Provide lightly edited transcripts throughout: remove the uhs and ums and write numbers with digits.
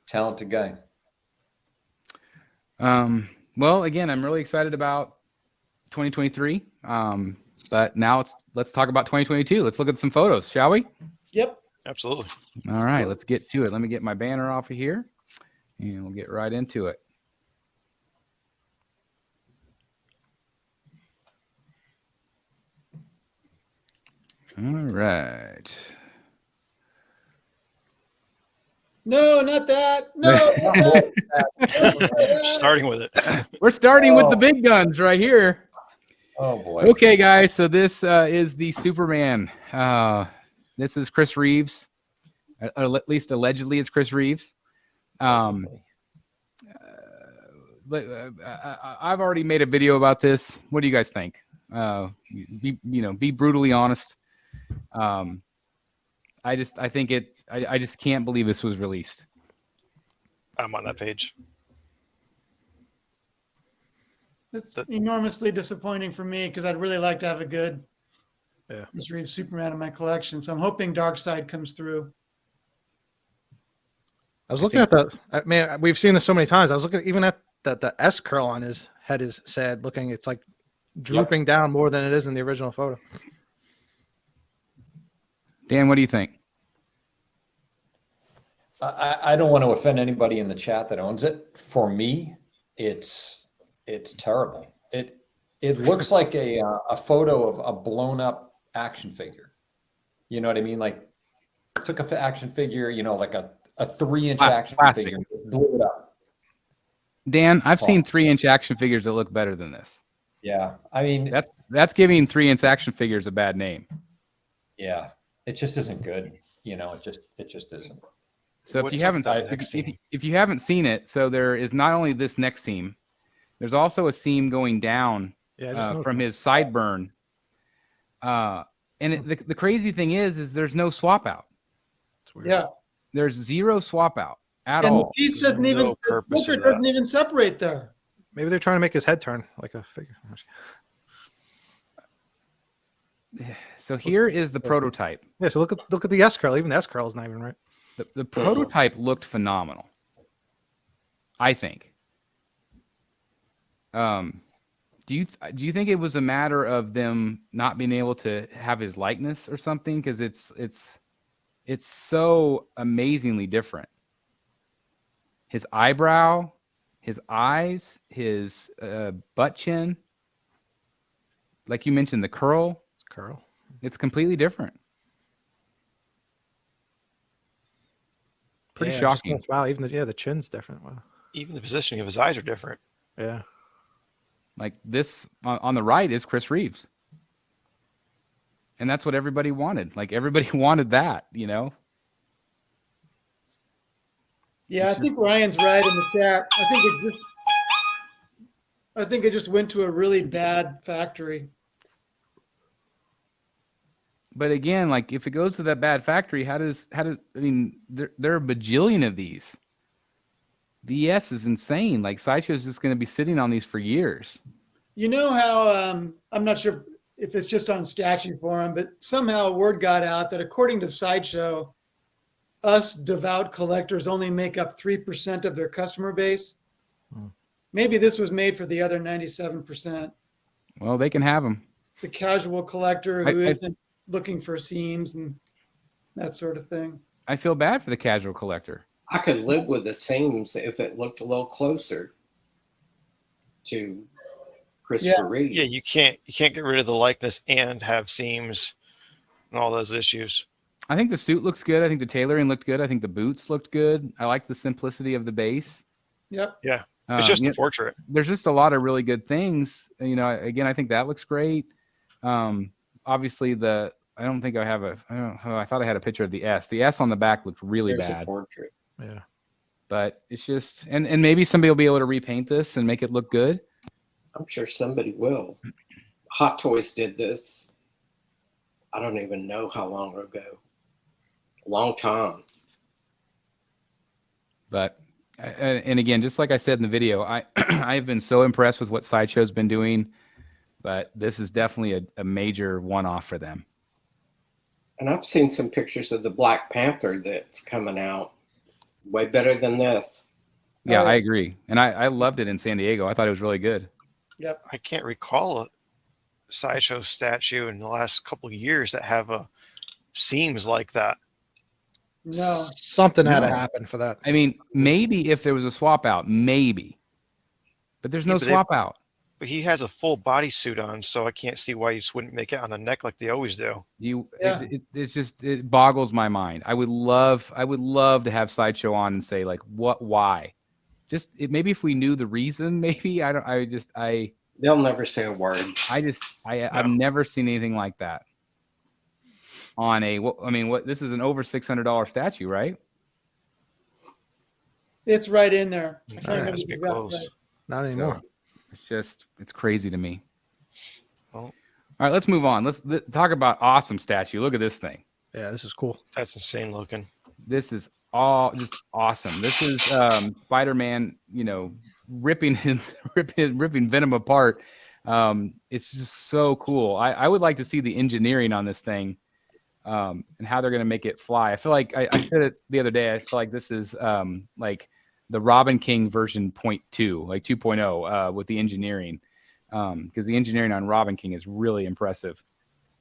Talented guy. Well, again, I'm really excited about 2023. But now let's talk about 2022. Let's look at some photos, shall we? Yep. Absolutely. All right, let's get to it. Let me get my banner off of here, and we'll get right into it. All right. No, not that. No. Starting with it. We're starting with the big guns right here. Oh boy. Okay, guys. So this is the Superman. This is Chris Reeves. At least allegedly, it's Chris Reeves. I've already made a video about this. What do you guys think? Be brutally honest. I just can't believe this was released. I'm on that page. It's enormously disappointing for me because I'd really like to have a good Chris Reeves Superman in my collection. So I'm hoping Darkseid comes through. I was looking at we've seen this so many times. I was looking even at the S curl on his head is sad looking. It's like drooping down more than it is in the original photo. Dan, what do you think? I don't want to offend anybody in the chat that owns it. For me, it's terrible. It looks like a photo of a blown up action figure. You know what I mean? Like took a action figure, like a 3-inch action figure, blew it up. Dan, I've seen 3-inch action figures that look better than this. Yeah, I mean that's giving 3-inch action figures a bad name. Yeah, it just isn't good. It just isn't. So if you haven't seen it, so there is not only this neck seam, there's also a seam going down from his sideburn. And the crazy thing is there's no swap out. Yeah. There's zero swap out at all. And the piece doesn't even separate there. Maybe they're trying to make his head turn like a figure. So here is the prototype. Yeah, so look at the S curl. Even the S curl is not even right. The prototype looked phenomenal, I think. Do you think it was a matter of them not being able to have his likeness or something? Because it's so amazingly different. His eyebrow, his eyes, his butt chin. Like you mentioned, the curl. It's completely different. Pretty shocking. Wow, even the chin's different. Wow. Even the positioning of his eyes are different. Yeah. Like this on the right is Chris Reeves. And that's what everybody wanted. Like everybody wanted that, Yeah, I think Ryan's right in the chat. I think it just went to a really bad factory. But again, like if it goes to that bad factory, how does I mean there are a bajillion of these. The ES is insane. Like Sideshow's just going to be sitting on these for years. You know how I'm not sure if it's just on statue forum, but somehow word got out that according to Sideshow, us devout collectors only make up 3% of their customer base. Maybe this was made for the other 97%. Well, they can have them. The casual collector who isn't looking for seams and that sort of thing. I feel bad for the casual collector. I could live with the seams if it looked a little closer to Christopher Reeve. Yeah, you can't get rid of the likeness and have seams and all those issues. I think the suit looks good. I think the tailoring looked good. I think the boots looked good. I like the simplicity of the base. Yep. Yeah. It's just a portrait. There's just a lot of really good things. Again, I think that looks great. Obviously I thought I had a picture of the S. The S on the back looked really bad. A portrait. Yeah. But it's just, and maybe somebody will be able to repaint this and make it look good. I'm sure somebody will. Hot Toys did this. I don't even know how long ago. A long time. But, and again, just like I said in the video, I've been so impressed with what Sideshow's been doing, but this is definitely a major one-off for them. And I've seen some pictures of the Black Panther that's coming out Way better than this. Yeah, I agree. And I loved it in San Diego. I thought it was really good. Yep. I can't recall a Sideshow statue in the last couple of years that have a seams like that. No. Something had to No. happen for that. I mean, maybe if there was a swap out, maybe. But there's Yeah, no but swap out. But he has a full bodysuit on, so I can't see why you just wouldn't make it on the neck like they always do. Yeah. It's just, it boggles my mind. I would love to have Sideshow on and say, like, why? Just maybe if we knew the reason, maybe. They'll never say a word. I've never seen anything like that on this is an over $600 statue, right? It's right in there. I can't It remember has to the be exact close. price. Not anymore. It's crazy to me. Well, All right, let's move on. Let's talk about awesome statue. Look at this thing. Yeah, this is cool. that's insane looking. This is all just awesome. This is Spider-Man, ripping Venom apart. It's just so cool. I would like to see the engineering on this thing, and how they're going to make it fly. I feel like I said it the other day. I feel like this is like the Robin King version 0.2, like 2.0, with the engineering, because the engineering on Robin King is really impressive.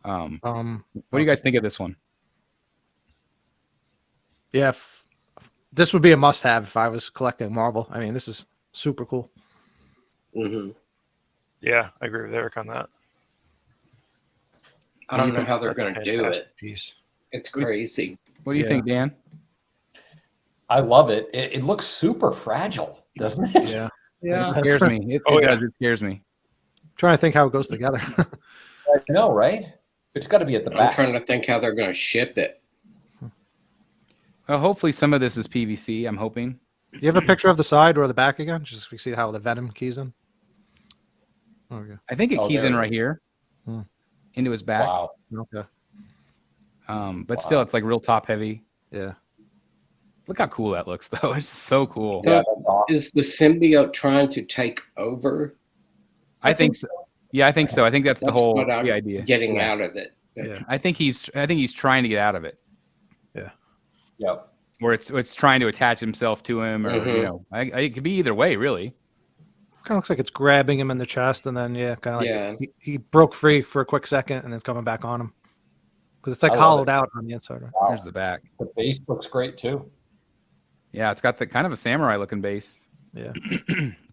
What do you guys think of this one? Yeah, this would be a must-have if I was collecting Marvel. I mean, this is super cool. Hmm. Yeah, I agree with Eric on that. I don't know how they're That's a going to do fantastic it. piece. It's crazy. What do you think, Dan? I love it. It looks super fragile, doesn't it? Yeah. Yeah. It scares me. It does. It scares me. Trying to think how it goes together. I know, right? It's got to be at the I'm back. trying to think how they're going to ship it. Well, hopefully some of this is PVC. I'm hoping. Do you have a picture of the side or the back again? Just so we see how the Venom keys in. Okay. I think it keys there in it right is. here, Hmm. into his back. Wow. Okay. But still, it's like real top heavy. Yeah. Look how cool that looks, though. It's just so cool. Yeah, that's awesome. Is the symbiote trying to take over? I think so. Yeah, I think so. I think that's the That's whole what I'm the idea. getting Yeah. out of it. Yeah. I think he's trying to get out of it, Yep. or it's trying to attach himself to him, or Mhm. it could be either way, really. Kind of looks like it's grabbing him in the chest, and then kind of like Yeah. he broke free for a quick second, and it's coming back on him because it's like I love hollowed it. out on the inside. Right? Wow. There's the back. The base looks great too. Yeah, it's got the kind of a samurai looking base. Yeah.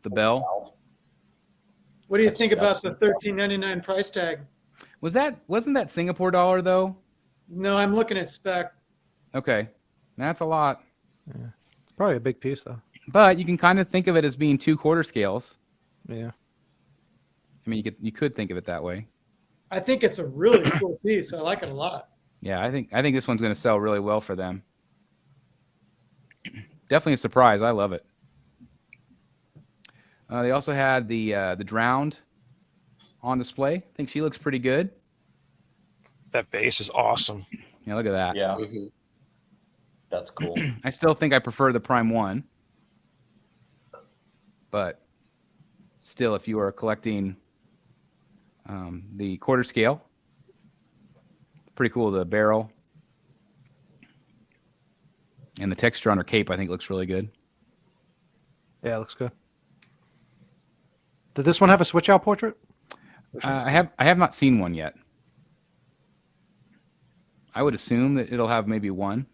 The bell. Wow. What do you That's- think about the that's- $13.99 price tag? Wasn't that Singapore dollar though? No, I'm looking at spec. Okay, that's a lot. It's probably a big piece though. But you can kind of think of it as being 2 quarter scales. Yeah. I mean, you could think of it that way. I think it's a really cool piece. I like it a lot. Yeah, I think this one's going to sell really well for them. Definitely a surprise. I love it. They also had the Drowned on display. I think she looks pretty good. That base is awesome. Yeah, look at that. Yeah, Mhm. that's cool. I still think I prefer the Prime 1. But still, if you are collecting the quarter scale, pretty cool. The barrel and the texture on her cape, I think, looks really good. Yeah, it looks good. Did this one have a switch out portrait? I have not seen one yet. I would assume that it'll have maybe one.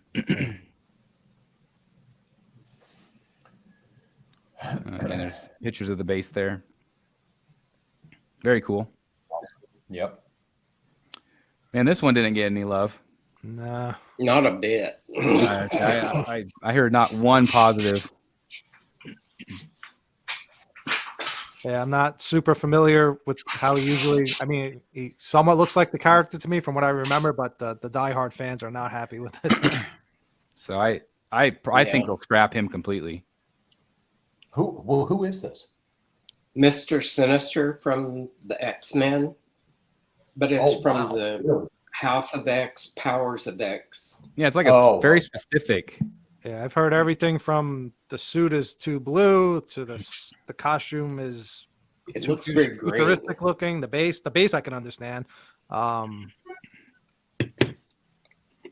And there's pictures of the base there. Very cool. Yep. Man, this one didn't get any love. Nah. Not a bit. I heard not one positive. Yeah, I'm not super familiar with how he usually. I mean, he somewhat looks like the character to me from what I remember, but the diehard fans are not happy with this. So I think they'll scrap him completely. Who is this? Mr. Sinister from the X-Men, but it's Oh, from wow. the Really? House of X, Powers of X. Yeah, it's like very specific. Yeah, I've heard everything from the suit is too blue to the costume is It too looks very green. futuristic looking. The base I can understand.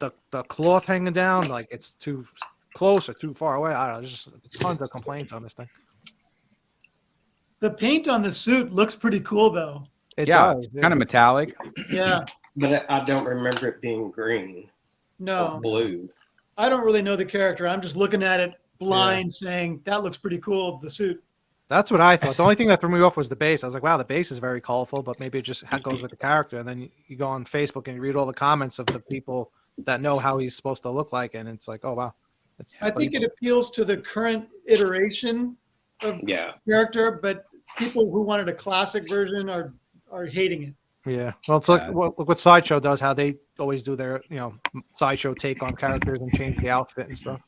The cloth hanging down, like it's too close or too far away. I don't know. There's just tons of complaints on this thing. The paint on the suit looks pretty cool, though. It Yeah, does. it's kind of metallic. Yeah. But I don't remember it being green or No, blue. I don't really know the character. I'm just looking at it blind, saying that looks pretty cool. The suit. That's what I thought. The only thing that threw me off was the base. I was like, wow, the base is very colorful, but maybe it just goes with the character. And then you go on Facebook and you read all the comments of the people that know how he's supposed to look like, and it's like, oh wow. I think it appeals to the current iteration of Yeah. character, but people who wanted a classic version are hating it. Yeah. Well, it's like look what Sideshow does, how they always do their, Sideshow take on characters and change the outfit and stuff.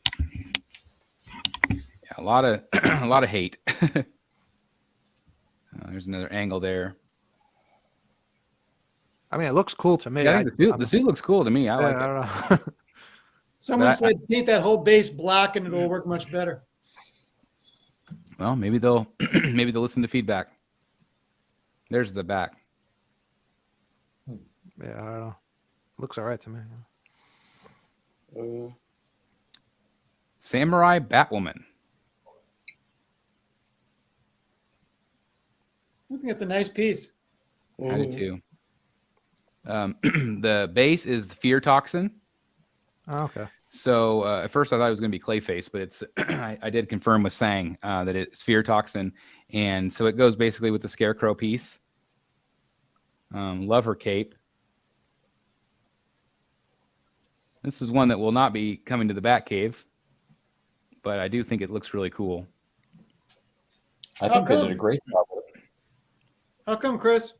Yeah, a lot of a lot of hate. There's another angle there. I mean, it looks cool to me. Yeah, I think the suit looks cool to me. I like it. I don't know. Someone said paint that whole base black and it'll work much better. Well, maybe they'll maybe they'll listen to feedback. There's the back. Yeah, I don't know. Looks all right to me. Samurai Batwoman. I think it's a nice piece. I do too. The base is Fear Toxin. Oh, okay. So at first I thought it was going to be Clayface, but it's I did confirm with Sang that it's Fear Toxin, and so it goes basically with the Scarecrow piece. Love her cape. This is one that will not be coming to the Batcave, but I do think it looks really cool. I think they did a great job with it. How come, Chris?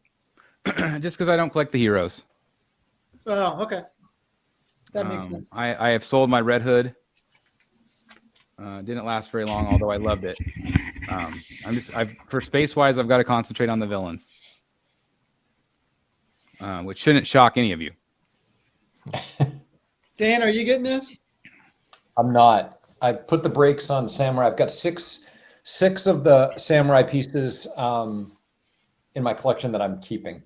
Just because I don't collect the heroes. Oh, okay. That makes sense. I have sold my Red Hood. Didn't last very long, although I loved it. For space-wise, I've got to concentrate on the villains, which shouldn't shock any of you. Dan, are you getting this? I'm not. I put the brakes on Samurai. I've got six of the Samurai pieces in my collection that I'm keeping.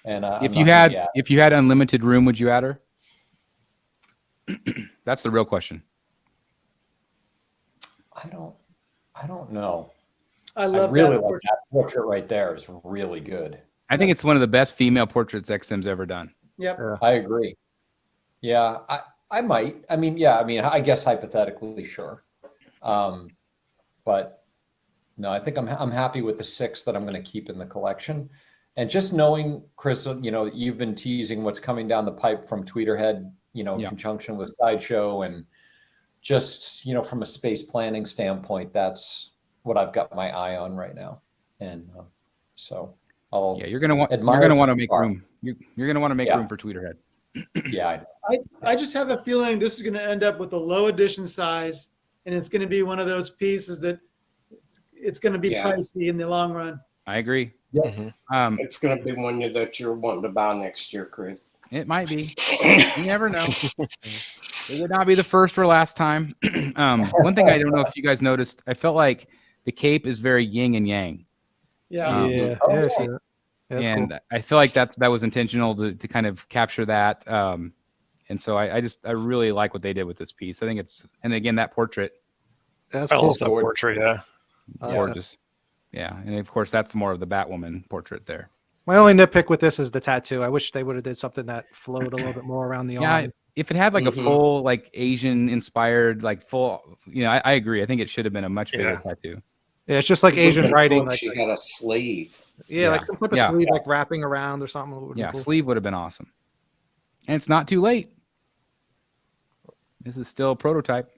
And if you had unlimited room, would you add her? That's the real question. I don't know. I love I really that. like that portrait right there. It's really good. I think it's one of the best female portraits XM's ever done. Yep. I agree. Yeah, I might. I mean, I guess hypothetically, sure. But no, I think I'm happy with the 6 that I'm going to keep in the collection. And just knowing, Chris, you've been teasing what's coming down the pipe from Tweeterhead, in conjunction with Sideshow, and just, from a space planning standpoint, that's what I've got my eye on right now. And so I'll you're gonna want to make room. You're gonna want to make room for Tweeterhead. Yeah, I just have a feeling this is going to end up with a low edition size, and it's going to be one of those pieces that it's going to be pricey in the long run. I agree. Yeah. It's going to be one that you're wanting to buy next year, Chris. It might be. You never know. It would not be the first or last time. One thing I don't know if you guys noticed, I felt like the cape is very yin and yang. Yeah. Yes. And cool. I feel like that was intentional to kind of capture that. And so I really like what they did with this piece. I think and again, that portrait. That's I cool. love that portrait. Yeah. Gorgeous. Yeah. And of course, that's more of the Batwoman portrait there. My only nitpick with this is the tattoo. I wish they would have did something that flowed a little bit more around the arm. If it had like a full, like Asian inspired, like full, I agree. I think it should have been a much bigger tattoo. Yeah, it's just like Asian writing. Like she had a sleeve. Yeah, like some type of sleeve, like wrapping around or something. Yeah, cool. sleeve would have been awesome. And it's not too late. This is still a prototype.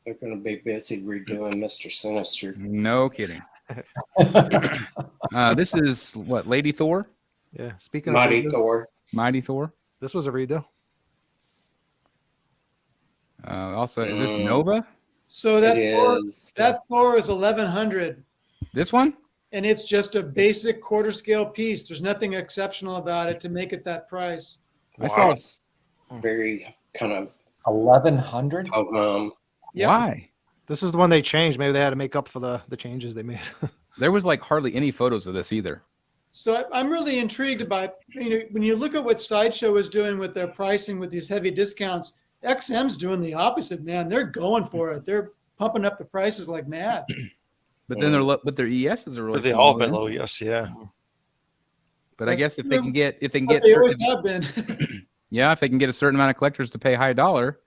They're going to be busy redoing Mr. Sinister. No kidding. This is what, Lady Thor? Yeah, speaking Mighty of Thor. Mighty Thor. This was a redo. Also, is this Nova? So that Thor is 1,100, This one? and it's just a basic quarter scale piece. There's nothing exceptional about it to make it that price. I saw it's very kind of 1,100. Yep. Why? This is the one they changed. Maybe they had to make up for the changes they made. There was like hardly any photos of this either. So I'm really intrigued by, when you look at what Sideshow is doing with their pricing with these heavy discounts, XM's doing the opposite, man. They're going for it. They're pumping up the prices like mad. But then their ESs are really But they small all been then. low, yes, yeah. But I guess if they can get But certain, they always have been. yeah, if they can get a certain amount of collectors to pay high dollar,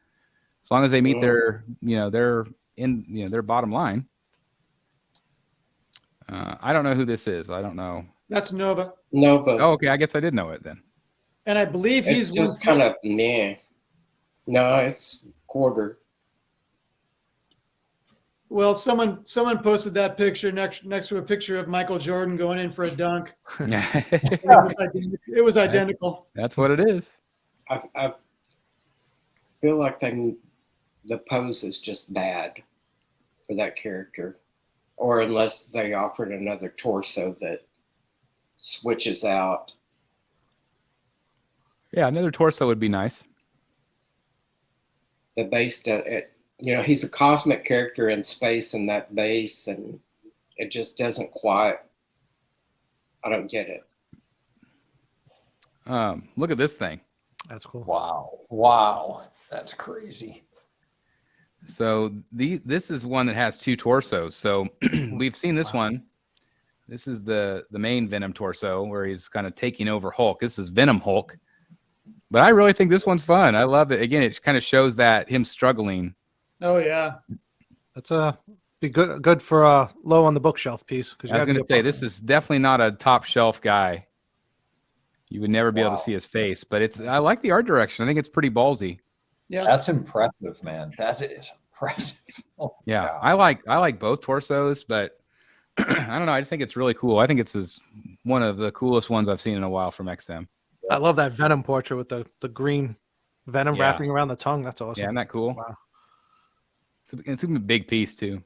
as long as they meet their their bottom line. I don't know who this is. I don't know. That's Nova. No, but Oh, okay. I guess I did know it then. And I believe it's he's just 1/6. kind of meh. No, it's quarter. Well, someone posted that picture next to a picture of Michael Jordan going in for a dunk. It was identical. That's what it is. I feel like the pose is just bad for that character, or unless they offered another torso that switches out. Yeah, another torso would be nice. The base he's a cosmic character in space in that base, and it just doesn't quite. I don't get it. Look at this thing. That's cool. Wow, that's crazy. So this is one that has two torsos. So we've seen this one. This is the main Venom torso where he's kind of taking over Hulk. This is Venom Hulk. But I really think this one's fun. I love it. Again, it kind of shows that him struggling. Oh yeah. That's be good for a low on the bookshelf piece. Because I was going to say this is definitely not a top shelf guy. You would never be able to see his face, but I like the art direction. I think it's pretty ballsy. Yeah. That's impressive, man. That is impressive. Oh, Yeah, God. I like both torsos, but I don't know. I just think it's really cool. I think it's one of the coolest ones I've seen in a while from XM. I love that Venom portrait with the green Venom wrapping around the tongue. That's awesome. Yeah, isn't that cool? Wow. It's a big piece too.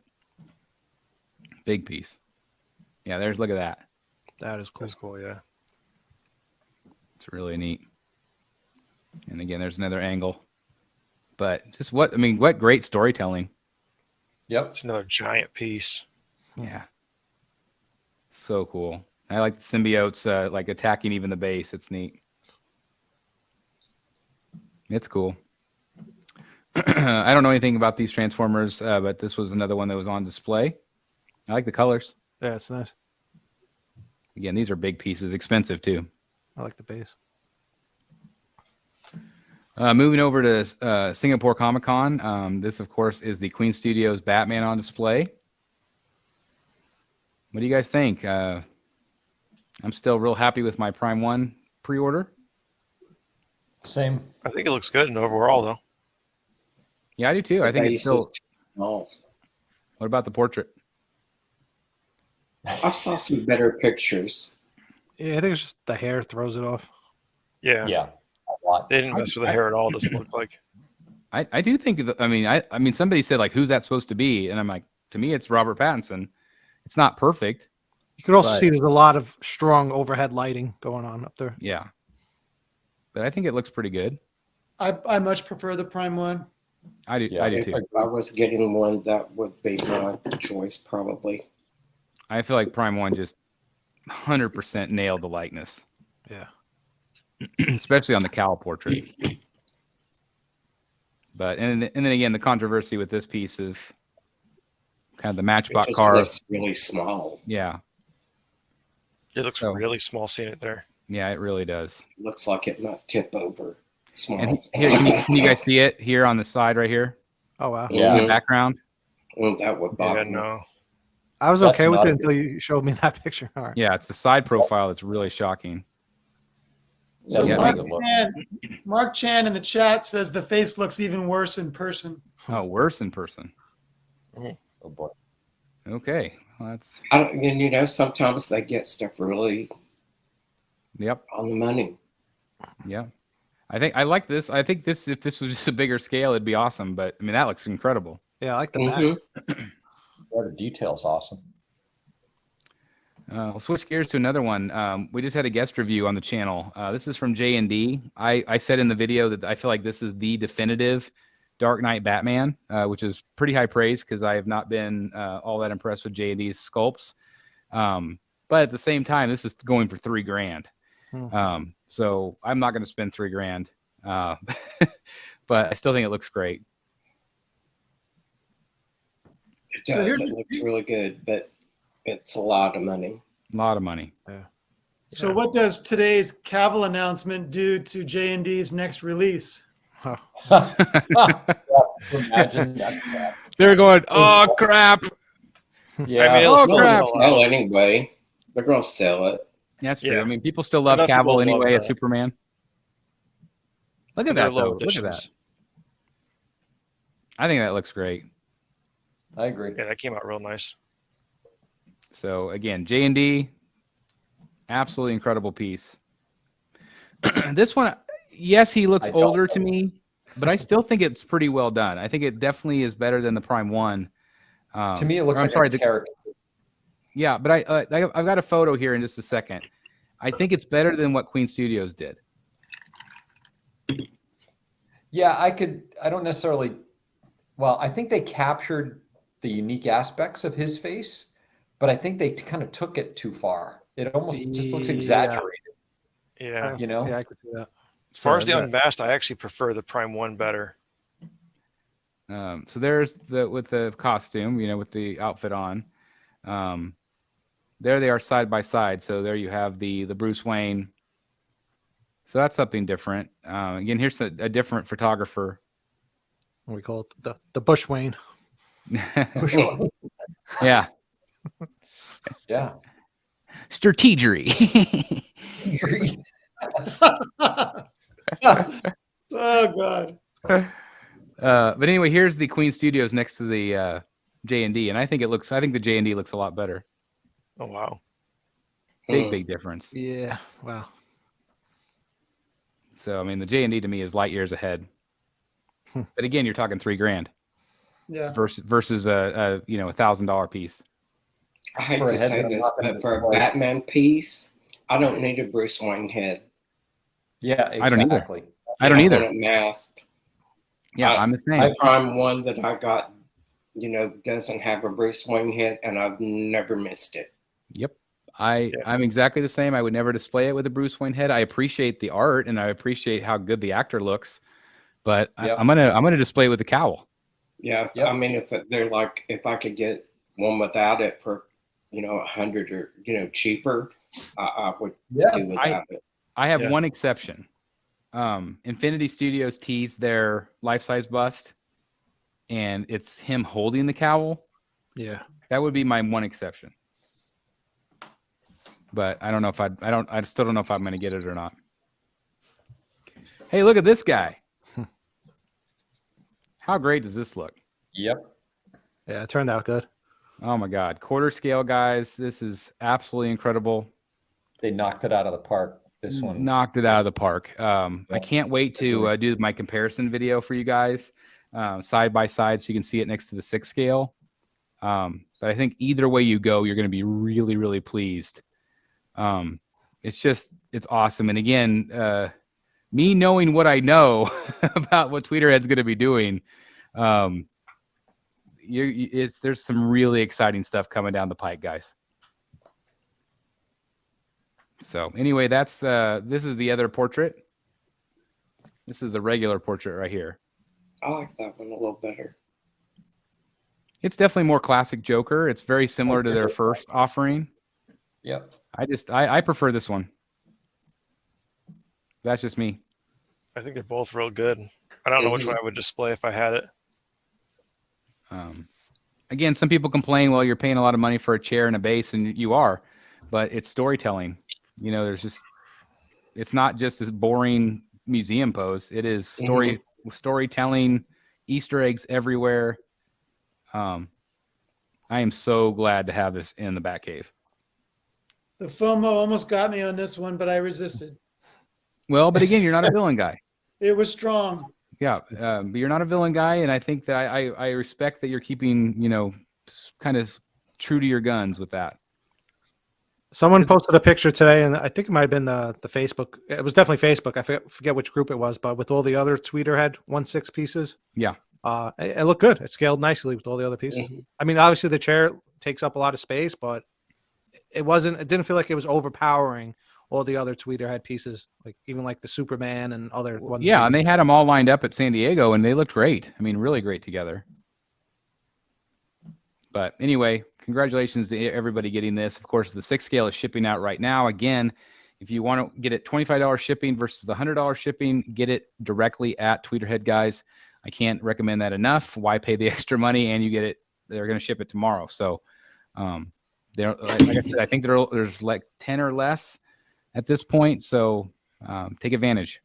Big piece. Yeah, look at that. That is cool. That's cool, yeah. It's really neat. And again, there's another angle. But just what great storytelling. Yep. It's another giant piece. Yeah. So cool. I like the symbiotes like attacking even the base. It's neat. It's cool. I don't know anything about these Transformers, but this was another one that was on display. I like the colors. Yeah, it's nice. Again, these are big pieces, expensive too. I like the base. Moving over to Singapore Comic Con. This, of course, is the Queen Studios Batman on display. What do you guys think? I'm still real happy with my Prime 1 pre-order. Same. I think it looks good in overall, though. Yeah, I do too. I think it's still. Small. What about the portrait? I saw some better pictures. Yeah, I think it's just the hair throws it off. Yeah. Yeah. A lot. They didn't mess with the hair at all, doesn't look like. I do think. I mean, somebody said like, who's that supposed to be? And I'm like, to me, it's Robert Pattinson. It's not perfect. You can also But- see there's a lot of strong overhead lighting going on up there. Yeah. But I think it looks pretty good. I much prefer the Prime 1. I do. Yeah, I do If too. I was getting one, that would be my choice, probably. I feel like Prime 1 just 100% nailed the likeness, Yeah. especially on the cowl portrait. But and then again, the controversy with this piece of kind of the It Matchbox just car. looks really small. Yeah. It looks So- really small seeing it there. Yeah, it really does. Looks like it might tip over. Small. And here, can you guys see it here on the side right here Oh wow. Yeah. in the background? Well, that would bother Yeah, me. no. I was That's okay with not it a until you showed me that picture. All right. Yeah, it's the side profile that's really shocking. That's Yeah, not Mark, a good look. Mark Chan in the chat says the face looks even worse in person. Oh, worse in person. Oh boy. Okay, well, that's And sometimes they get stuff really yep. on the money. Yeah. I like this. I think this, if this was just a bigger scale, it'd be awesome. But I mean, that looks incredible. Yeah, I like the back. Mhm. Yeah, the detail's awesome. We'll switch gears to another one. We just had a guest review on the channel. This is from JND. I said in the video that I feel like this is the definitive Dark Knight Batman, which is pretty high praise because I have not been all that impressed with JND's sculpts. But at the same time, this is going for $3,000. So I'm not going to spend $3,000. But but I still think it looks great. It So does. here's It the- looks really good, but it's a lot of money. A lot of money. So what does today's Cavill announcement do to JND's next release? Imagine that. They're going, oh crap. Yeah. I mean, it'll Oh, still crap. sell Sell out. anyway. They're going to sell it. That's true. Yeah. I mean, people still love Enough people Cavill love anyway as that. Superman. Look at And they're that, though. low Look at that. editions. I think that looks great. I agree. Yeah, that came out real nice. So again, JND, absolutely incredible piece. This one, yes, he looks I don't older to know. me, but I still think it's pretty well done. I think it definitely is better than the Prime 1. To me, it looks I'm like sorry, a the- character. Yeah, but I've got a photo here in just a second. I think it's better than what Queen Studios did. Yeah, I don't necessarily. Well, I think they captured the unique aspects of his face, but I think they kind of took it too far. It almost just looks Yeah. exaggerated, Yeah. you know? Yeah, I could see that. As far as So the that- unmasked, I actually prefer the Prime 1 better. So there's with the costume, with the outfit on. There they are side by side. So there you have the Bruce Wayne. So that's something different. Again, here's a different photographer. What we call it the Bush Wayne. Yeah, Yeah. strategery. Oh God. But anyway, here's the Queen Studios next to the JND, and I think the JND looks a lot better. Oh, wow. Big difference. Yeah. Wow. So I mean, the JND to me is light years ahead. But again, you're talking $3,000 Yeah. versus a $1,000 piece. I hate For a to head say that I'm this, not gonna but for a deploy. Batman piece, I don't need a Bruce Wayne head. Yeah, I don't either. exactly. I don't either. want it masked. Yeah, I- I'm the same. My Prime 1 that I got, doesn't have a Bruce Wayne head, and I've never missed it. Yep. I'm exactly the same. I would never display it with a Bruce Wayne head. I appreciate the art and I appreciate how good the actor looks, but Yep. I'm gonna display it with the cowl. Yeah, Yep. I mean, if I could get one without it for, $100 or, cheaper, I would Yeah. do without it. I have Yeah. one exception. Infinity Studios teased their life-size bust, and it's him holding the cowl. Yeah. That would be my one exception. But I don't know if I still don't know if I'm going to get it or not. Hey, look at this guy. How great does this look? Yep. Yeah. It turned out good. Oh my God. Quarter scale, guys. This is absolutely incredible. They knocked it out of the park. This one. Knocked it out of the park. I can't wait to do my comparison video for you guys side by side so you can see it next to the 6 scale. But I think either way you go, you're going to be really, really pleased. It's awesome. And again, me knowing what I know about what Tweeterhead's going to be doing, there's some really exciting stuff coming down the pike, guys. So anyway, this is the other portrait. This is the regular portrait right here. I like that one a little better. It's definitely more classic Joker. It's very similar to their first offering. Yep. I prefer this one. That's just me. I think they're both real good. I don't know which one I would display if I had it. Again, some people complain, well, you're paying a lot of money for a chair and a base, and you are, but it's storytelling. It's not just this boring museum pose. It is storytelling, Easter eggs everywhere. I am so glad to have this in the Batcave. The FOMO almost got me on this one, but I resisted. Well, but again, you're not a villain guy. It was strong. Yeah, but you're not a villain guy, and I think that I respect that you're keeping, kind of true to your guns with that. Someone posted a picture today, and I think it might have been the Facebook. It was definitely Facebook. I forget which group it was, but with all the other Tweeterhead 1/6 pieces. Yeah. It looked good. It scaled nicely with all the other pieces. I mean, obviously the chair takes up a lot of space, but it didn't feel like it was overpowering all the other Tweeterhead pieces, like even like the Superman and other ones. Yeah, and they had them all lined up at San Diego, and they looked great. I mean, really great together. But anyway, congratulations to everybody getting this. Of course, the 6 scale is shipping out right now. Again, if you want to get it $25 shipping versus the $100 shipping, get it directly at Tweeterhead, guys. I can't recommend that enough. Why pay the extra money and you get it? They're going to ship it tomorrow. So, like I said, I think there's like 10 or less at this point. So, take advantage.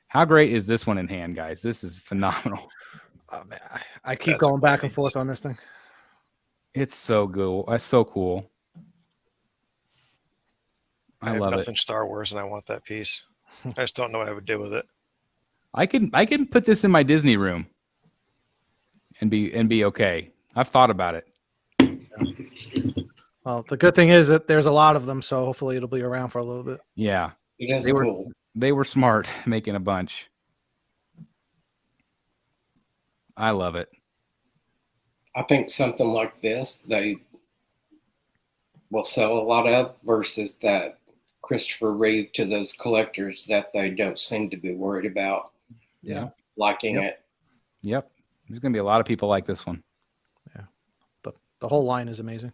How great is this one in hand, guys? This is phenomenal. Oh, man, I keep going back and forth on this thing. It's so good. That's so cool. I have nothing Star Wars, and I want that piece. I just don't know what I would do with it. I can put this in my Disney room and be okay. I've thought about it. Well, the good thing is that there's a lot of them, so hopefully it'll be around for a little bit. Yeah, It is cool. They were smart making a bunch. I love it. I think something like this they will sell a lot of versus that Christopher Reeve to those collectors that they don't seem to be worried about liking it. Yep. There's going to be a lot of people like this one. Yeah. The whole line is amazing.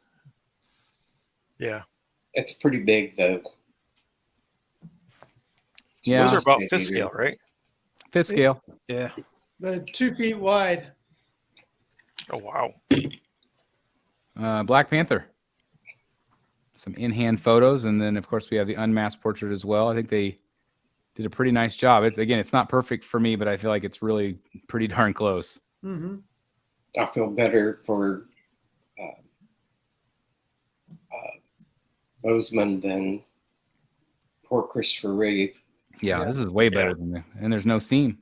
Yeah. It's pretty big, though. Yeah. Those are about 5th scale, right? 5th scale. Yeah. But 2 feet wide. Oh, wow. Black Panther. Some in-hand photos, and then of course we have the unmasked portrait as well. I think they did a pretty nice job. It's not perfect for me, but I feel like it's really pretty darn close. Mm-hmm. I feel better for Bozeman than poor Christopher Reeve. Yeah, this is way better than and there's no seam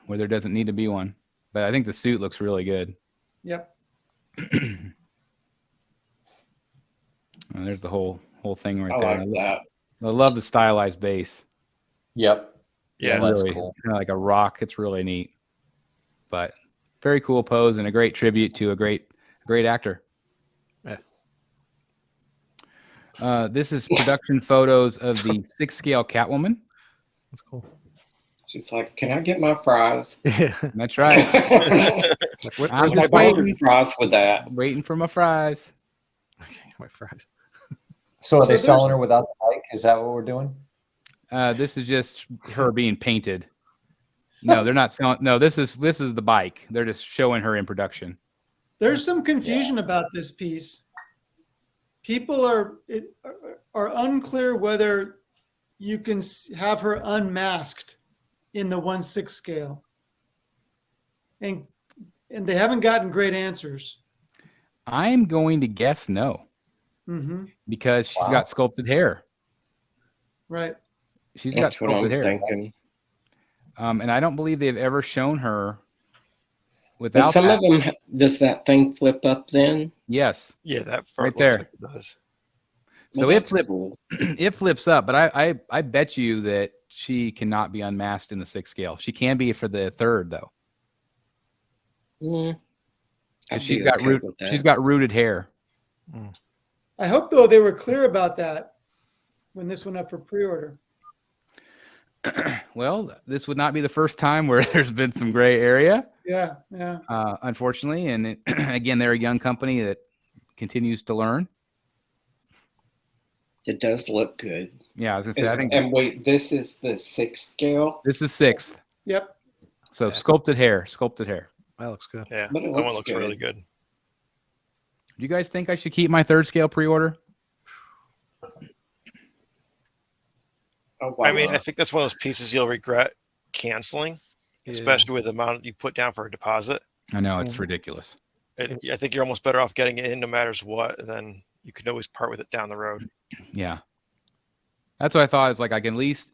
where there doesn't need to be one. But I think the suit looks really good. Yep. There's the whole thing right I there. like that. I love the stylized base. Yep. Yeah, that's really cool. Kind of like a rock. It's really neat. But very cool pose and a great tribute to a great actor. Yeah. This is production photos of the 6 scale Catwoman. That's cool. She's like, "Can I get my fries?" Yeah. That's right. I'm I just bought waiting, fries with that. waiting for my fries. My fries. So are they there's- selling her without the bike? Is that what we're doing? This is just her being painted. No, they're not selling. No, this is the bike. They're just showing her in production. There's some confusion about this piece. People are unclear whether you can have her unmasked in the 1/6 scale, and they haven't gotten great answers. I'm going to guess no, Mm-hmm. because she's Wow. got sculpted hair. Right. She's That's got what sculpted I'm hair. thinking. And I don't believe they've ever shown her But without some that. of them, does that thing flip up then? Yes. Yeah, that front Right looks there. like it does. So Well, it that's cool. it flips up, but I bet you that she cannot be unmasked in the 6 scale. She can be for the 3rd though. I'd She's be got okay with that. she's got rooted hair. I hope though they were clear about that when this went up for pre-order. Well, this would not be the first time where there's been some gray area, Yeah. Yeah. unfortunately. And again, they're a young company that continues to learn. It does look good. Yeah, I was gonna say, I think And wait, this is the 6 scale, this is 6th. Yep. So sculpted hair. That looks good. Yeah, But it that one looks looks good. really good. Do you guys think I should keep my 3rd scale pre-order? Oh, why I mean, I not? think that's one of those pieces you'll regret canceling, especially with the amount you put down for a deposit. I know it's ridiculous. I think you're almost better off getting it in no matters what, and then you can always part with it down the road. Yeah, that's what I thought. Is like I can at least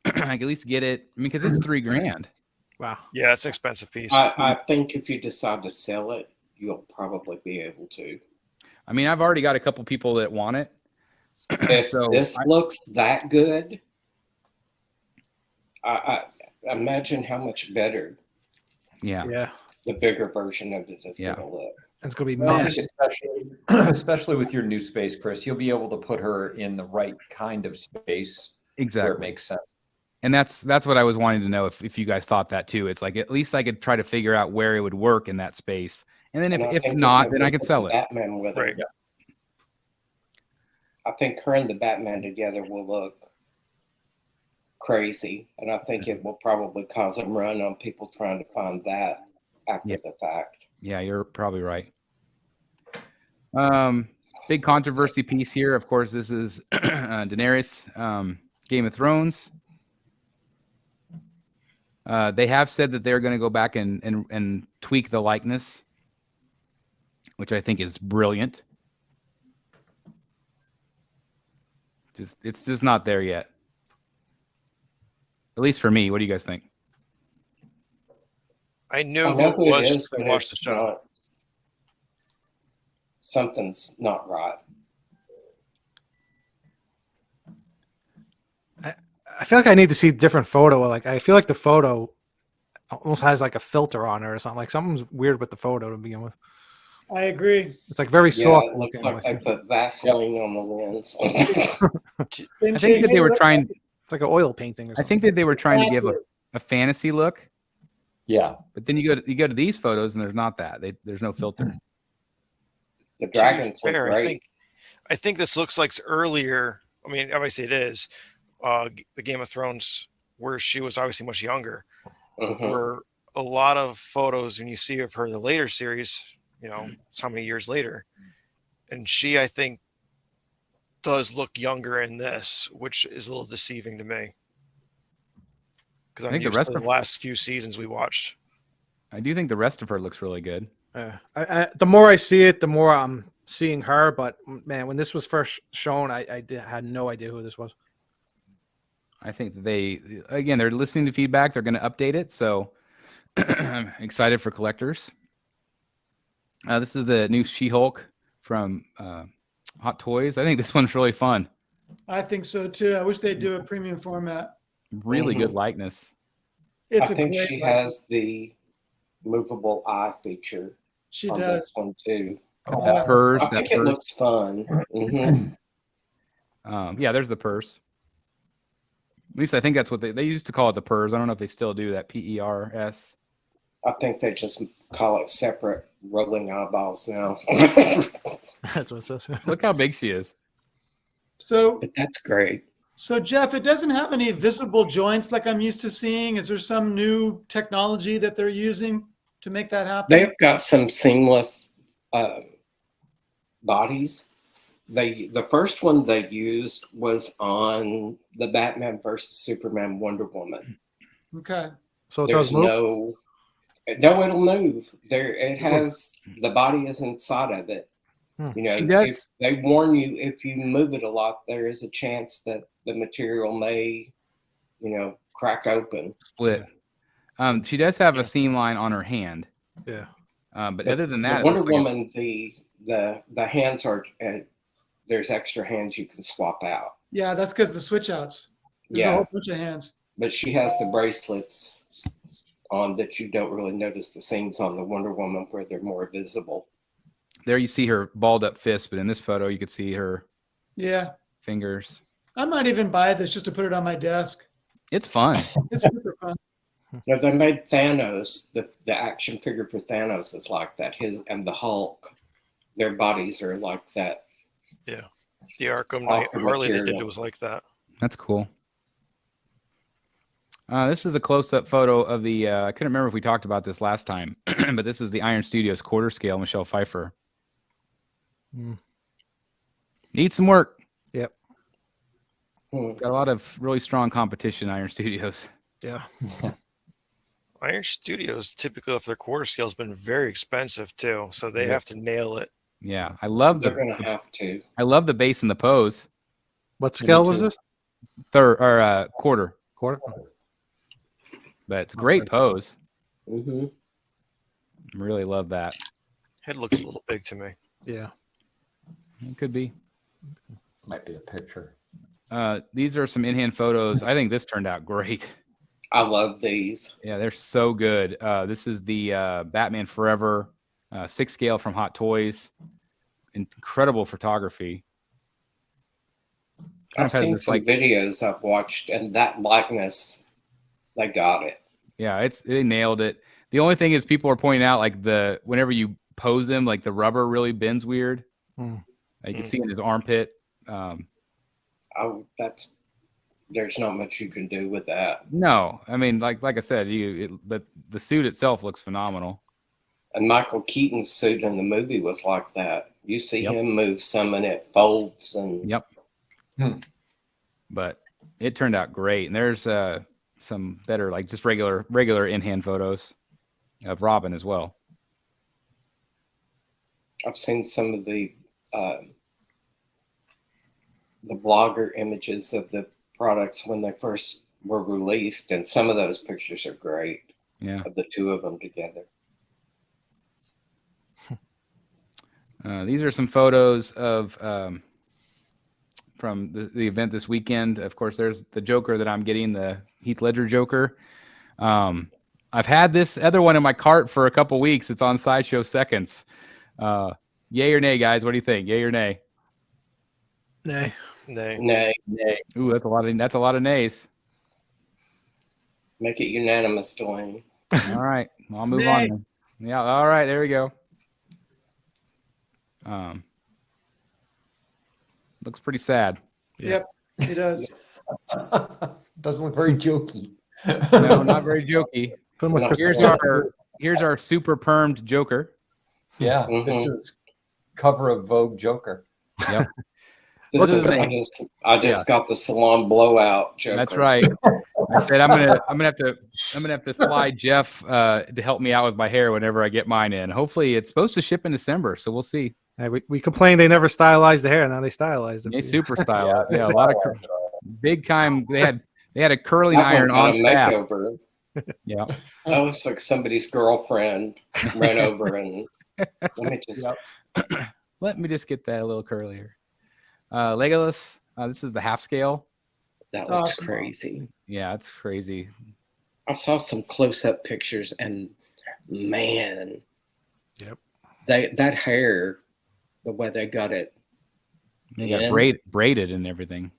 get it. I mean, because it's $3,000. Wow. Yeah, it's an expensive piece. I think if you decide to sell it, you'll probably be able to. I mean, I've already got a couple people that want it. If So this looks that good, I imagine how much better. Yeah. Yeah. the bigger version of it is Yeah. going to look. It's gonna be Well, I mad. think especially with your new space, Chris, you'll be able to put her in the right kind of space where it Exactly. makes sense. And that's what I was wanting to know if you guys thought that too. It's like at least I could try to figure out where it would work in that space. And then And I if think not, if then they I could put sell the it. Batman with her, Right. I think her and the Batman together will look crazy, and I think it will probably cause a run on people trying to find that after Yeah. the fact. Yeah, you're probably right. Big controversy piece here. Of course, this is Daenerys, Game of Thrones. They have said that they're going to go back and tweak the likeness, which I think is brilliant. It's just not there yet. At least for me. What do you guys think? I knew I who know it who was it just is, because I but watched the it's show. not. Something's not right. I feel like I need to see different photo. Like I feel like the photo almost has like a filter on it or something. Like something's weird with the photo to begin with. I agree. It's like very Yeah, soft it looks looking. like they put Vaseline on the lens. Then I think that they were Chase- trying. It's like an oil painting or I something. think that they were trying to give Exactly. a fantasy look, Yeah. but then you go to these photos and there's not that. There's no filter. The To be dragons look fair, great. I think this looks like earlier. I mean, obviously it is the Game of Thrones where she was obviously much younger. Mhm. Where a lot of photos when you see of her in the later series, it's how many years later, and she I think does look younger in this, which is a little deceiving to me because I I'm think the used rest to the of- last few seasons we watched. I do think the rest of her looks really good. The more I see it, the more I'm seeing her. But man, when this was first shown, I had no idea who this was. I think that they're listening to feedback. They're going to update it. So I'm excited for collectors. This is the new She-Hulk from Hot Toys. I think this one's really fun. I think so too. I wish they'd do a premium format. Really good Mhm. likeness. It's I a think great she one. has the movable eye feature She on does. this one too. That purse. I That think it purse. looks fun. Mhm. Yeah, there's the purse. At least I think that's what they used to call it, the purse. I don't know if they still do that. PERS. I think they just call it separate rolling eyeballs now. That's what it says. Look how big she is. So, But that's great. so Jeff, it doesn't have any visible joints like I'm used to seeing. Is there some new technology that they're using to make that happen? They've got some seamless bodies. The first one they used was on the Batman versus Superman Wonder Woman. Okay. So it There's does move. no, it'll move. There, it has the body is inside of it. Hmm. You know, She does. if they warn you if you move it a lot, there is a chance that the material may, crack open. Split. She does have a seam line on her hand. Yeah. But other than that, the it Wonder looks like Woman, the hands are there's extra hands you can swap out. Yeah, that's because the switch outs. There's a Yeah, whole bunch of hands. but she has the bracelets on that you don't really notice the seams on the Wonder Woman where they're more visible. there you see her balled up fist, but in this photo you could see her Yeah. fingers. I might even buy this just to put it on my desk. It's fun. It's super fun. Now they made Thanos, the action figure for Thanos is like that. His and the Hulk, their bodies are like that. The Arkham Knight Arkham Harley they did material. it was like that. That's cool. This is a close-up photo of the. I couldn't remember if we talked about this last time, but this is the Iron Studios quarter scale Michelle Pfeiffer. Hmm. Needs some work. Yep. Got a lot of really strong competition. Iron Studios. Yeah. Iron Studios typically, if their quarter scale has been very expensive too, so they Yeah. have to nail it. Yeah, I love They're gonna have to. I love the base and the pose. What scale was too. this? Third or quarter, Quarter. but it's a great pose. Mm-hmm. Really love that. Head looks a little big to me. Yeah. It could be. Might be a picture. These are some in-hand photos. I think this turned out great. I love these. Yeah, they're so good. This is the Batman Forever 6 scale from Hot Toys. Incredible photography. Kind I've of has seen this, some like, videos I've watched, and that likeness, they got it. yeah, they nailed it. The only thing is people are pointing out, like, whenever you pose them, like, the rubber really bends weird. Mm. You can see in his armpit. There's not much you can do with that. No, I mean, like I said, but the suit itself looks phenomenal. And Michael Keaton's suit in the movie was like that. You see Yep. him move some, and it folds. And Yep. But it turned out great. And there's some better, like, just regular in-hand photos of Robin as well. I've seen some of the blogger images of the products when they first were released, and some of those pictures are great. Yeah. Of the two of them together. These are some photos of from the event this weekend. Of course, there's the Joker that I'm getting, the Heath Ledger Joker. I've had this other one in my cart for a couple weeks. It's on Sideshow Seconds. Yay or nay, guys? What do you think? Yay or nay? Nay. Nay. Ooh, that's a lot of nays. Make it unanimous, Dwayne. All right, I'll move Nay. on then. Yeah, all right, there we go. Looks pretty sad. Yep, it does. Doesn't look very jokey. No, not very jokey. Put him with No. Chris Here's our super permed Joker. Yeah, this is cover of Vogue Joker. Yep. This What's is, his I just got the salon blowout Joker. That's right. I said I'm gonna have to fly Jeff to help me out with my hair whenever I get mine in. Hopefully, it's supposed to ship in December, so we'll see. Hey, we complained they never stylized the hair. Now they stylized it. They super style it. Yeah, a lot of big time. They had a curling That one iron got on a staff. makeover. Yeah. That was like somebody's girlfriend ran over and Let me just get that a little curlier. Legolas. This is the half scale. that It's looks awesome. crazy. Yeah, it's crazy. I saw some close-up pictures, and man, Yep. that hair, the way they got it, They got in. braided and everything.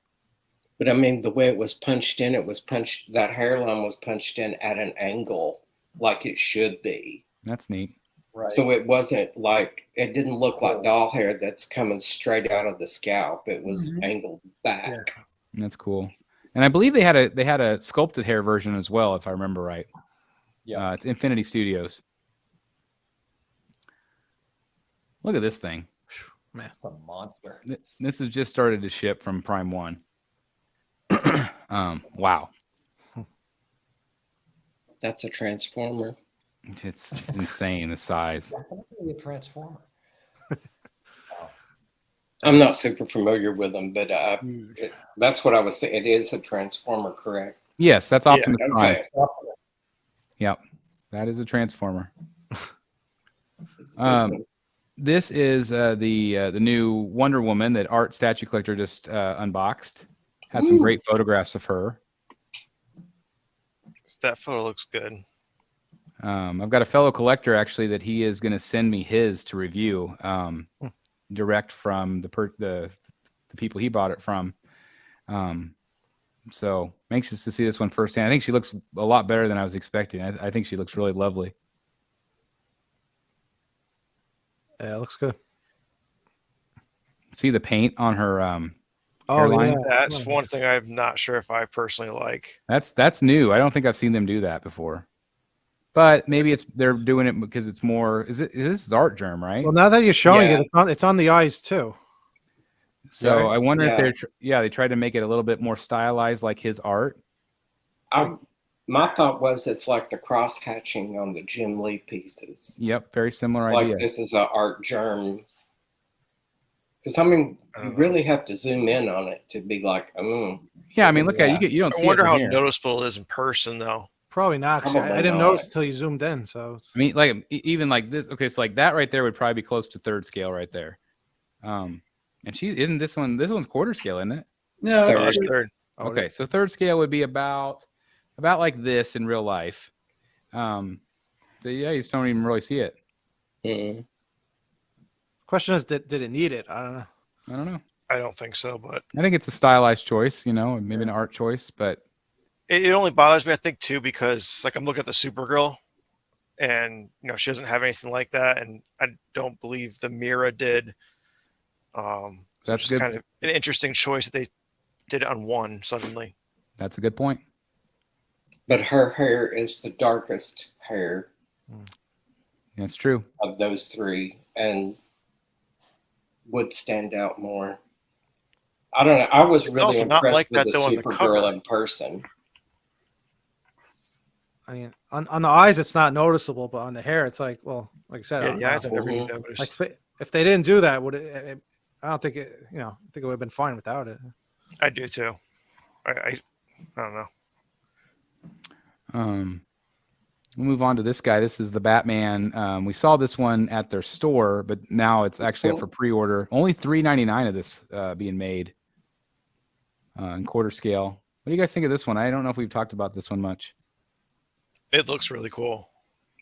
But I mean, the way it was punched in, that hairline was punched in at an angle like it should be. That's neat. Right. So it wasn't like, it didn't look like doll hair that's coming straight out of the scalp. It was angled back. That's cool. And I believe they had a sculpted hair version as well, if I remember right. Yeah. It's Infinity Studios. Look at this thing. Man. It's a monster. This has just started to ship from Prime 1. Wow. That's a transformer. It's insane, the size. Definitely a transformer. I'm not super familiar with them, but that's what I was saying. It is a transformer, correct? Yes, that's Optimus Prime. Okay. Yep. That is a transformer. This is the new Wonder Woman that Art Statue Collector just unboxed. Had some great photographs of her. That photo looks good. I've got a fellow collector actually that he is going to send me his to review, direct from the people he bought it from. So I'm anxious to see this one firsthand. I think she looks a lot better than I was expecting. I think she looks really lovely. Yeah, it looks good. See the paint on her Oh, hairline? yeah. That's one thing I'm not sure if I personally like. That's new. I don't think I've seen them do that before. But maybe they're doing it because it's more. This is art germ, right? Well, now that you're showing Yeah. it, it's on the eyes too. So I wonder if Yeah. they tried to make it a little bit more stylized like his art. My thought was it's like the cross hatching on the Jim Lee pieces. Yep, very similar Like idea. this is an art germ. Because I mean, you really have to zoom in on it to be like, Yeah, I mean, look at it. You don't I see wonder it how from here. noticeable it is in person, though. Probably not. 'Cause I Probably didn't not. notice until you zoomed in. So I mean, like even like this. Okay, so like that right there would probably be close to third scale right there. And isn't this one? This one's quarter scale, isn't it? No, Third. it's- Third. Okay, so third scale would be about like this in real life. So yeah, you just don't even really see it. Mm. Question is, did it need it? I don't know. I don't know. I don't think so, but I think it's a stylized choice, maybe an art choice, but it only bothers me, I think, too, because like I'm looking at the Supergirl, and she doesn't have anything like that, and I don't believe the Mira did. So That's it's just good. kind of an interesting choice that they did it on one suddenly. That's a good point. But her hair is the darkest hair That's true. of those three and would stand out more. I don't know. I was It's really also not impressed like with that, the though, on the Supergirl cover. in person. I mean, on the eyes, it's not noticeable, but on the hair, it's like, well, like I said, Yeah, I the don't eyes I know. never even Mhm. noticed. Like if they didn't do that, would it? I don't think it. I think it would have been fine without it. I do too. I don't know. We'll move on to this guy. This is the Batman. We saw this one at their store, but now it's actually up for pre-order. Only $3.99 of this being made in quarter scale. What do you guys think of this one? I don't know if we've talked about this one much. It looks really cool.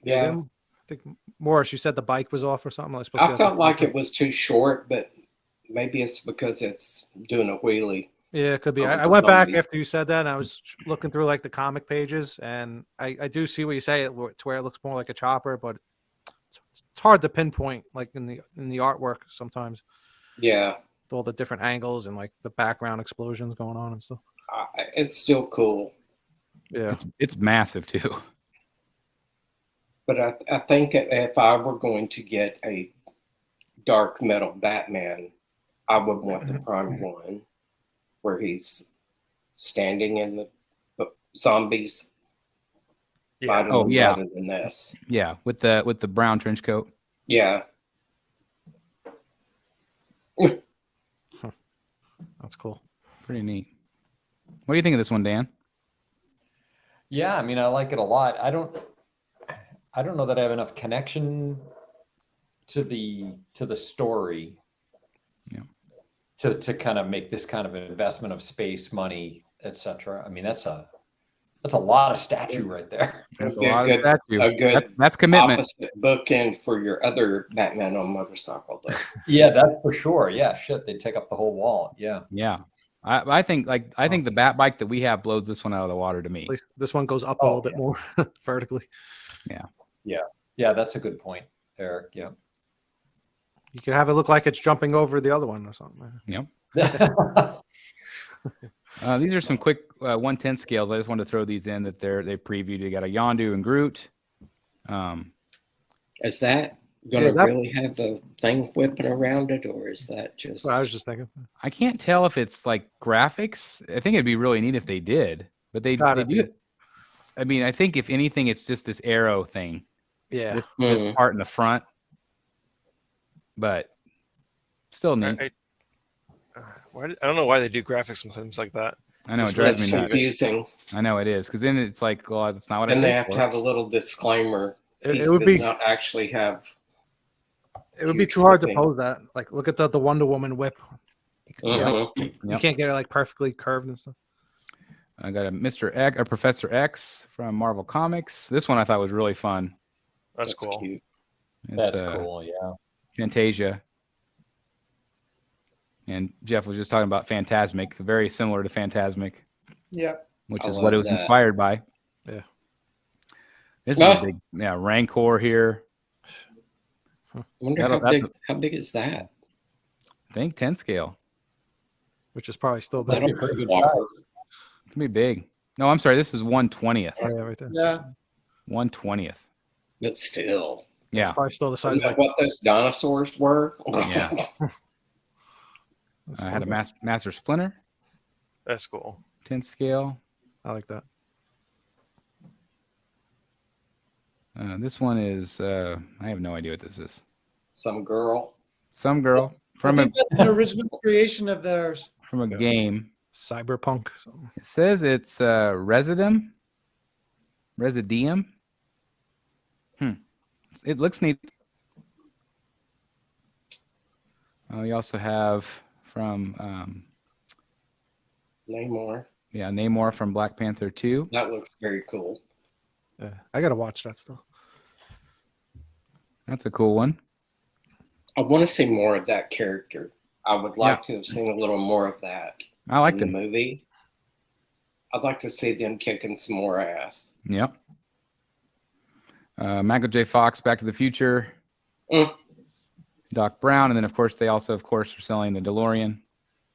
Yeah. I think Morris, you said the bike was off or something. I was supposed to I felt like it was too short, but maybe it's because it's doing a wheelie. Yeah, it could be. over I the went back zombie. after you said that, and I was looking through like the comic pages, and I do see what you say. It's where it looks more like a chopper, but it's hard to pinpoint like in the artwork sometimes. Yeah. With all the different angles and like the background explosions going on and stuff. It's still cool. Yeah, It's massive too. But I think if I were going to get a dark metal Batman, I would want the Prime one, where he's standing in the zombies Yeah. fighting Oh, them yeah. rather than this. Yeah, with the brown trench coat. Yeah. that's cool. Pretty neat. What do you think of this one, Dan? Yeah, I mean, I like it a lot. I don't know that I have enough connection to the story. Yeah. To kind of make this kind of an investment of space, money, etc. I mean, that's a lot of statue right there. That's a Be a lot good- of statue. a good That's commitment. Opposite bookend for your other Batman on motorcycle, though. Yeah, that's for sure. Yeah, shit, they take up the whole wall. Yeah. Yeah. I think the Bat bike that we have blows this one out of the water to me. At least this one goes up a Oh, little bit more vertically. Yeah, that's a good point, Eric. Yeah. You could have it look like it's jumping over the other one or something. These are some quick 110 scales. I just wanted to throw these in that they previewed. You got a Yondu and Groot. Is that going to that- really have the thing whipping around it, or is that just? Well, I was just thinking. I can't tell if it's like graphics. I think it'd be really neat if they did, but they Gotta do. be. I mean, I think if anything, it's just this arrow thing. Yeah. This part in the front, but still neat. I don't know why they do graphics sometimes like that. I know it It's drives me nuts. confusing. I know it is because then it's like, well, that's not what And I they paid have to for. have a little disclaimer. It Piece would does be not actually have. it would be huge too hard to whipping. pose that. Like, look at the Wonder Woman whip. Mhm. You Yep. can't get it like perfectly curved and stuff. I got a Mr. X, or Professor X from Marvel Comics. This one I thought was really fun. That's cool. Cute. It's, That's cool. Yeah. Fantasia. And Jeff was just talking about Phantasmic, very similar to Phantasmic, Yeah. which I is what love it was that. inspired by. Yeah. This is a big, Rancor here. I wonder how big is that? I think 10 scale. Which is probably still That'd better. be a pretty good Walker. size. It's gonna be big. No, I'm sorry. This is 1/20th. Oh, yeah, right there. Yeah. 1/20th. But still. Yeah. It's probably still the size Is that like what those dinosaurs were? Yeah. this I had a one. Master Splinter, That's cool. 10 scale. I like that. This one is I have no idea what this is. Some girl. Some girl I from a think that's an original creation of theirs. game. Cyberpunk. Something. It says it's Residium. It looks neat. We also have from Namor. Yeah, Namor from Black Panther 2. That looks very cool. Yeah, I gotta watch that still. That's a cool one. I want to see more of that character. I would like to have seen a little more of that I like in them. the movie. I'd like to see them kicking some more ass. Yep. Michael J. Fox, Back to the Future. Mm. Doc Brown, and then of course they also, of course, are selling the DeLorean.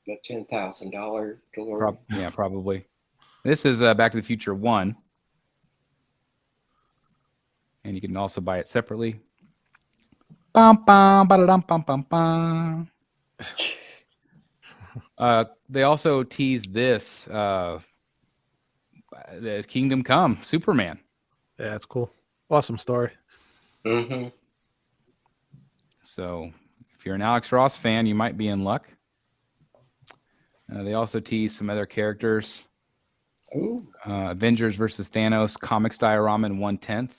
The $10,000 DeLorean. Yeah, probably. This is Back to the Future 1. And you can also buy it separately. Bum, bum, ba-da-dum, bum, bum, bum. They also teased this, the Kingdom Come, Superman. Yeah, that's cool. Awesome story. Mm-hmm. So if you're an Alex Ross fan, you might be in luck. They also teased some other characters. Ooh. Avengers versus Thanos, comics diorama in 1/10.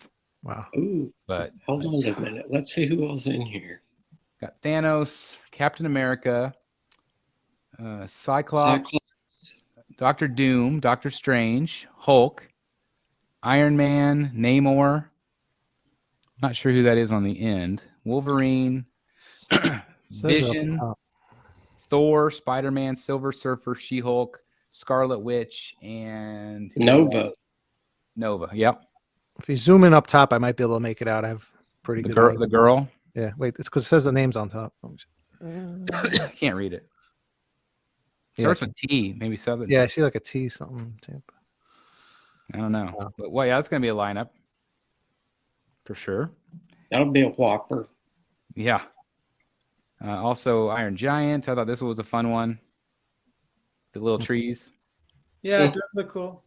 Wow. Ooh. But Hold on a minute. Let's see who else in here. got Thanos, Captain America, Cyclops, Doctor Doom, Doctor Strange, Hulk, Iron Man, Namor. Not sure who that is on the end. Wolverine, Vision, Thor, Spider-Man, Silver Surfer, She-Hulk, Scarlet Witch, and Nova. Nova. Yep. If you zoom in up top, I might be able to make it out. I have pretty The good. girl. eyes. The girl. Yeah. Wait, it's because it says the names on top. I can't read it. Yeah. Starts with T, maybe 7. Yeah, I see like a T something. I don't know. Wow. But well, yeah, that's gonna be a lineup for sure. That'll be a whopper. Yeah. Also, Iron Giant. I thought this was a fun one. The little trees. Yeah, it does look cool.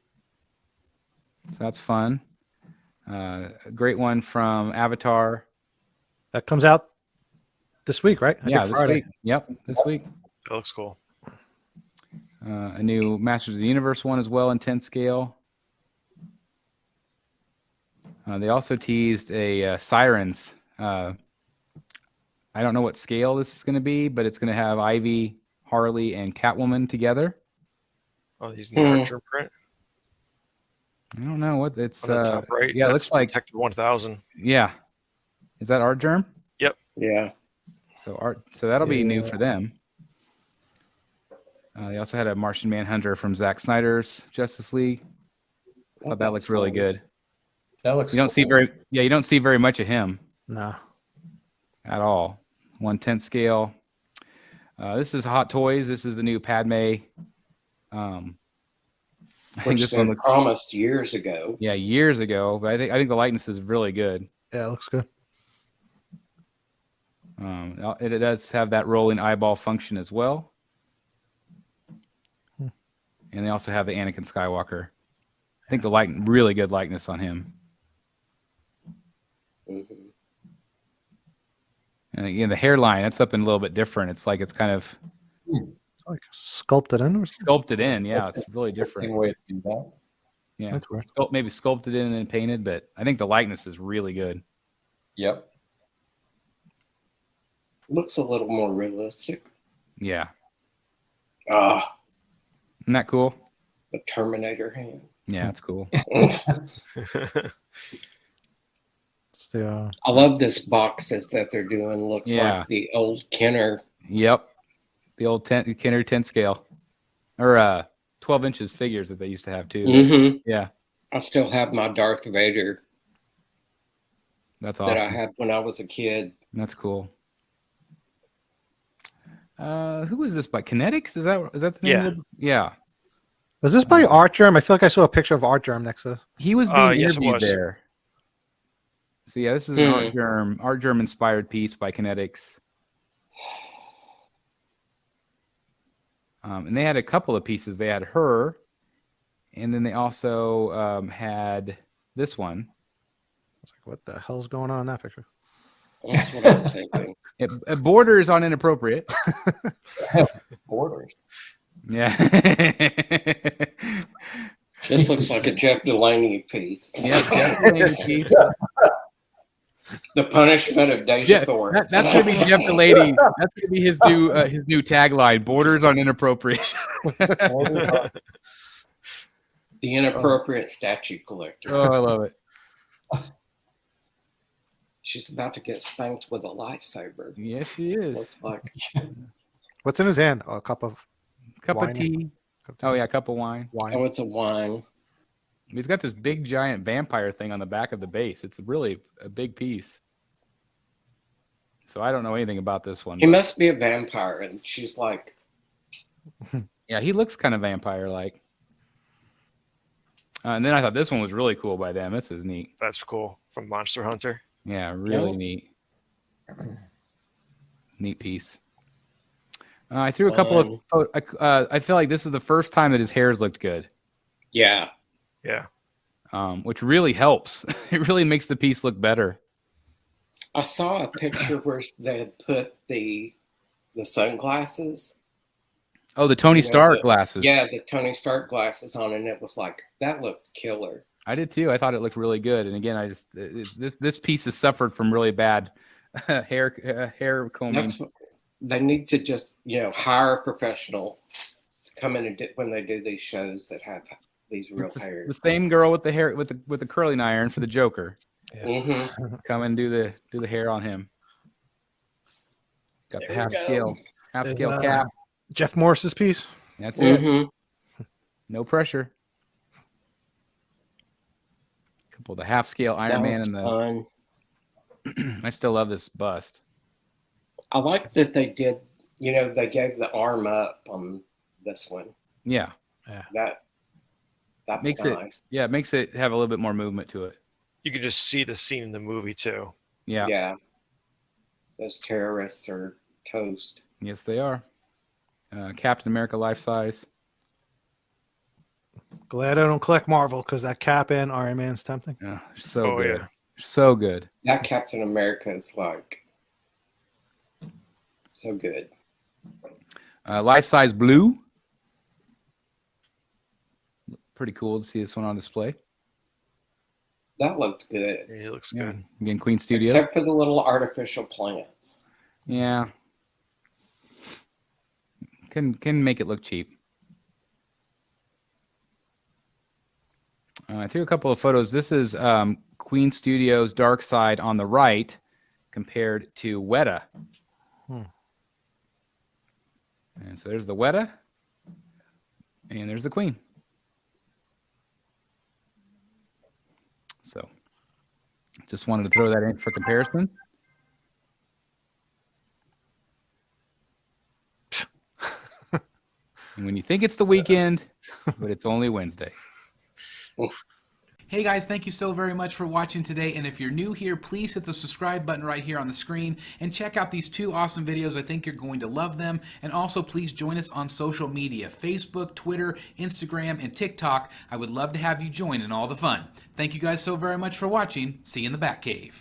So that's fun. A great one from Avatar. That comes out this week, right? I Yeah, think this Friday. week. Yep, this week. That looks cool. A new Masters of the Universe one as well in 10 scale. They also teased a Sirens. I don't know what scale this is going to be, but it's going to have Ivy, Harley, and Catwoman together. Oh, using the Archer print I don't know what it's. on the top right. Yeah, it That's looks like. Detective 1000. Yeah, is that Art Germ? Yeah. So that'll be new for them. They also had a Martian Manhunter from Zack Snyder's Justice League. I thought that looks really good. That looks. You don't see you don't see very much of him No. at all. 1/10 scale. This is Hot Toys. This is the new Padme. I think Which this they one looks. promised years ago. Yeah, years ago, but I think the likeness is really good. Yeah, it looks good. It does have that rolling eyeball function as well. And they also have the Anakin Skywalker. I think the really good likeness on him. Mm-hmm. And again, the hairline, that's something a little bit different. It's like it's kind of It's like sculpted in or something. sculpted in. Yeah, it's really Interesting different. way to do that. Yeah, That's weird. maybe sculpted in and then painted, but I think the likeness is really good. Yep. Looks a little more realistic. Yeah. Ah, Isn't that cool? the Terminator hand. Yeah, that's cool. It's the, I love this boxes that they're doing. Looks Yeah. like the old Kenner. Yep. The old Kenner 10 scale. Or 12 inches figures that they used to have too. Mm-hmm. Yeah, I still have my Darth Vader that's that I awesome. had when I was a kid. That's cool. Who is this by? Kinetics? Is that the name? Yeah. of it? Yeah. was this by Art Germ? I feel like I saw a picture of Art Germ next to this. He was being Yes, it interviewed was. there. So yeah, this is an Art Germ inspired piece by Kinetics. And they had a couple of pieces. They had her, and then they also had this one. I was like, what the hell's going on in that picture? That's what I'm thinking. It borders on inappropriate. Borders. Yeah. This looks like a Jeff Delaney piece. Yeah, definitely piece. The Punishment of Deja Thor. That's gonna be Jeff Delaney. That's gonna be his new tagline: "Borders on inappropriate." The inappropriate statue collector. Oh, I love it. She's about to get spanked with a lightsaber. Yes, she is. Looks like. What's in his hand? Oh, a cup of Cup wine. of tea. Oh yeah, cup of wine. Oh, wine. it's a wine. He's got this big giant vampire thing on the back of the base. It's really a big piece. So I don't know anything about this one. He but- must be a vampire, and she's like, Yeah, he looks kind of vampire-like. And then I thought this one was really cool by them. This is neat. That's cool from Monster Hunter. Yeah, really Yep. neat. Neat piece. I threw a couple of. I feel like this is the first time that his hair's looked good, yeah. Yeah. which really helps. It really makes the piece look better. I saw a picture where they had put the sunglasses. Oh, the Tony You know, Stark glasses. Yeah, the Tony Stark glasses on, and it was like, that looked killer. I did too. I thought it looked really good. And again, I just this piece has suffered from really bad hair combing. They need to just, hire a professional to come in and when they do these shows that have these real It's hair. the same girl with the hair with the curling iron for the Joker. Mm-hmm. Come and do the hair on him. Got the There we go. half scale cap. Jeff Morris's piece. That's it. Mm-hmm. No pressure. Couple of the half scale Iron Man and the. fun. I still love this bust. I like that they did, they gave the arm up on this one. Yeah, That's makes nice. it makes it have a little bit more movement to it. You can just see the scene in the movie too. Yeah. Yeah. Those terrorists are toast. Yes, they are. Captain America life size. Glad I don't collect Marvel because that Cap and Iron Man's tempting. So Oh, good. yeah. So good. That Captain America is like so good. Life size blue. Pretty cool to see this one on display. That looked good. Yeah, he looks Yeah. good. Again, Queen Studio. Except for the little artificial plants. Yeah. Can make it look cheap. I threw a couple of photos. This is Queen Studios Dark Side on the right compared to Weta. And so there's the Weta. And there's the Queen. So just wanted to throw that in for comparison. And when you think it's the weekend, but it's only Wednesday. Hey guys, thank you so very much for watching today, and if you're new here, please hit the subscribe button right here on the screen and check out these two awesome videos. I think you're going to love them. And also please join us on social media, Facebook, Twitter, Instagram, and TikTok. I would love to have you join in all the fun. Thank you guys so very much for watching. See you in the Batcave.